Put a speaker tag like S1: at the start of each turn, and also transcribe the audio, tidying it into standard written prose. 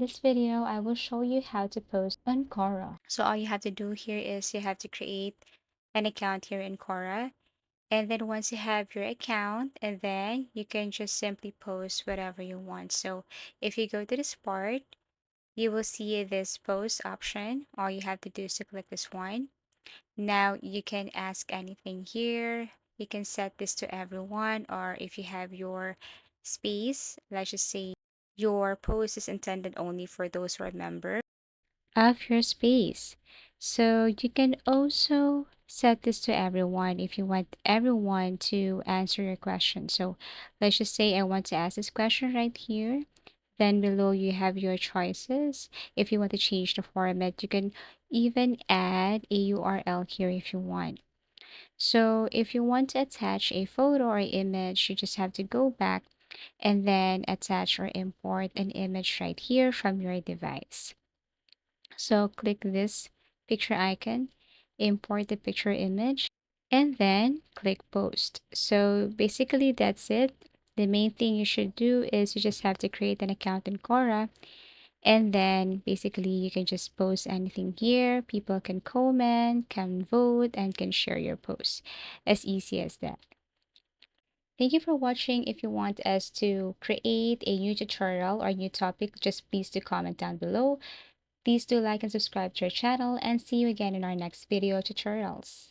S1: this video, I will show you how to post on Quora. So all you have to do here is you have to create an account here in Quora. And then once you have your account, and then you can just simply post whatever you want. So if you go to this part, you will see this post option. All you have to do is to click this one. Now you can ask anything here. You can set this to everyone, or if you have your space, let's just say your post is intended only for those who are members of your space. So you can also set this to everyone if you want everyone to answer your question. So let's just say I want to ask this question right here. Then below you have your choices. If you want to change the format, you can even add a URL here if you want. So if you want to attach a photo or image, you just have to go back and then attach or import an image right here from your device. So click this picture icon, import the picture image, and then click post. So basically that's it. The main thing you should do is you just have to create an account in Quora, and then basically you can just post anything here. People can comment, can vote, and can share your post. As easy as that. Thank you for watching. If you want us to create a new tutorial or new topic, just please do comment down below. Please do like and subscribe to our channel, and see you again in our next video tutorials.